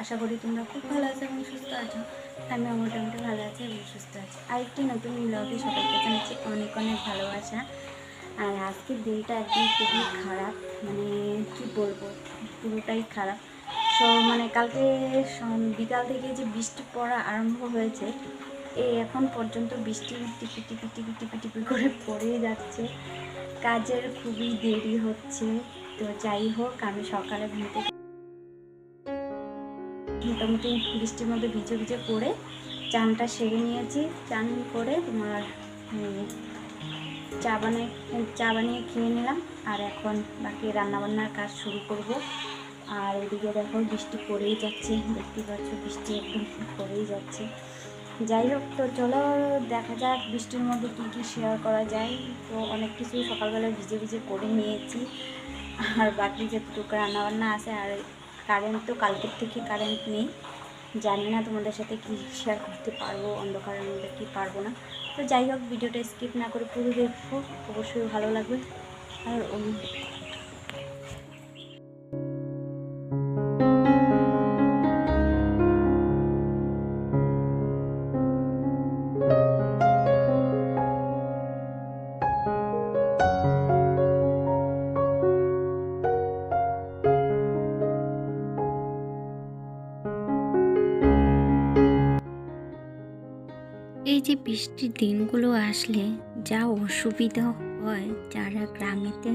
আশা করি তোমরা খুব ভালো আছো এবং সুস্থ আছো। আমিও মোটামুটি ভালো আছি এবং সুস্থ আছি। আরেকটি নতুন ব্লগে সবাইকে জানাচ্ছি অনেক অনেক ভালোবাসা। আর আজকের দিনটা একদম খুবই খারাপ, মানে কি বলবো, পুরোটাই খারাপ। মানে কালকে বিকাল থেকে যে বৃষ্টি পড়া আরম্ভ হয়েছে, এই এখন পর্যন্ত বৃষ্টি টিপি টিপি টিপি টিপি টিপি করে পড়েই যাচ্ছে। কাজের খুবই দেরি হচ্ছে। তো যাই হোক, আমি সকালে ঘুম থেকে মোটামুটি বৃষ্টির মধ্যে ভিজে ভিজে পড়ে চানটা সেরে নিয়েছি। চান করে তোমার চা বানিয়ে খেয়ে নিলাম। আর এখন বাকি রান্নাবান্নার কাজ শুরু করব। আর এদিকে দেখো বৃষ্টি পড়েই যাচ্ছে, দেখতে পাচ্ছ বৃষ্টি একদম পড়েই যাচ্ছে। যাই হোক, তো চলো দেখা যাক বৃষ্টির মধ্যে কী কী শেয়ার করা যায়। তো অনেক কিছু সকালবেলা ভিজে ভিজে করে নিয়েছি। আর বাকি যেটুকু রান্নাবান্না আছে, আর কারেন্ট তো কালকের থেকে কারেন্ট নেই। জানি না তোমাদের সাথে কী শেয়ার করতে পারবো, অন্ধকারের মধ্যে কী পারবো না। তো যাই হোক, ভিডিওটা স্কিপ না করে পুরো দেখো, অবশ্যই ভালো লাগবে। আর এই যে বৃষ্টির দিনগুলো আসলে যা অসুবিধা হয়, যারা গ্রামেতে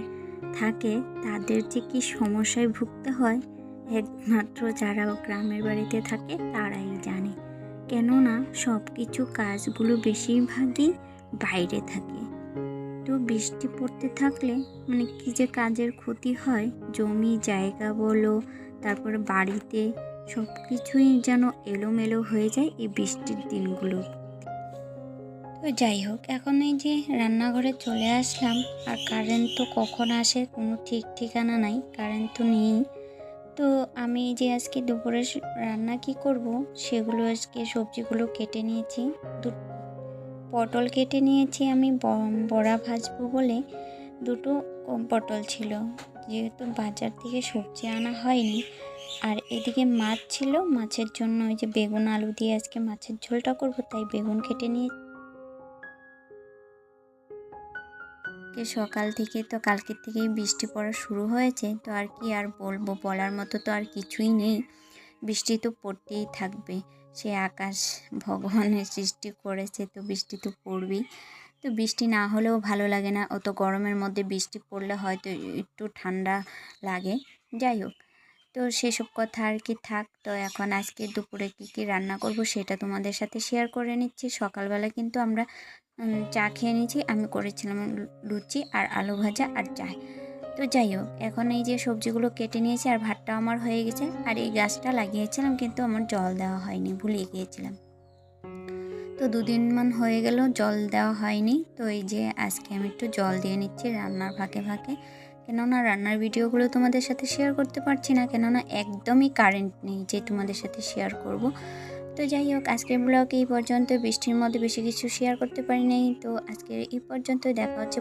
থাকে তাদের যে কি সমস্যায় ভুগতে হয় একমাত্র যারা গ্রামের বাড়িতে থাকে তারাই জানে। কেননা সব কিছু কাজগুলো বেশিরভাগই বাইরে থাকে। তো বৃষ্টি পড়তে থাকলে মানে কি যে কাজের ক্ষতি হয়, জমি জায়গা বলো, তারপরে বাড়িতে সব কিছুই যেন এলোমেলো হয়ে যায় এই বৃষ্টির দিনগুলো। তো যাই হোক, এখন এই যে রান্নাঘরে চলে আসলাম। আর কারেন্ট তো কখন আসে কোনো ঠিক ঠিকানা নাই, কারেন্ট তো নেই। তো আমি যে আজকে দুপুরে রান্না কি করব সেগুলো আজকে সবজিগুলো কেটে নিয়েছি। পটল কেটে নিয়েছি আমি বড়া ভাজবো বলে। দুটো পটল ছিল, যেহেতু বাজার থেকে সবজি আনা হয়নি। আর এদিকে মাছ ছিল, মাছের জন্য ওই যে বেগুন আলু দিয়ে আজকে মাছের ঝোলটা করব, তাই বেগুন কেটে নিয়ে সকাল থেকে তো কালকের থেকেই বৃষ্টি পড়া শুরু হয়েছে। তো আর কি আর বলবো, বলার মতো তো আর কিছুই নেই। বৃষ্টি তো পড়তেই থাকবে, সে আকাশ ভগবানের সৃষ্টি করেছে, তো বৃষ্টি তো পড়বেই। তো বৃষ্টি না হলেও ভালো লাগে না, অত গরমের মধ্যে বৃষ্টি পড়লে হয়তো একটু ঠান্ডা লাগে। যাই হোক, তো সেসব কথা আর কি থাক। তো এখন আজকে দুপুরে কী কী রান্না করব সেটা তোমাদের সাথে শেয়ার করে নিচ্ছি। সকালবেলা কিন্তু আমরা চা খেয়ে নিয়েছি। আমি করেছিলাম লুচি আর আলু ভাজা আর চা। তো যাই হোক, এখন এই যে সবজিগুলো কেটে নিয়েছি আর ভাতটা আমার হয়ে গেছে। আর এই গাছটা লাগিয়েছিলাম কিন্তু আমার জল দেওয়া হয়নি, ভুলে গিয়েছিলাম। তো 2 দিন হয়ে গেল জল দেওয়া হয়নি। তো এই যে আজকে আমি একটু জল দিয়ে নিচ্ছি রান্নার ফাঁকে ফাঁকে। কেননা রান্নার ভিডিওগুলো তোমাদের সাথে শেয়ার করতে পারছি না, কেননা একদমই কারেন্ট নেই যে তোমাদের সাথে শেয়ার করব। তো যাই হোক, আজকের ব্লগ এই পর্যন্ত। বৃষ্টির মধ্যে বেশি কিছু শেয়ার করতে পারি নাই। তো আজকে এই পর্যন্ত, দেখা হচ্ছে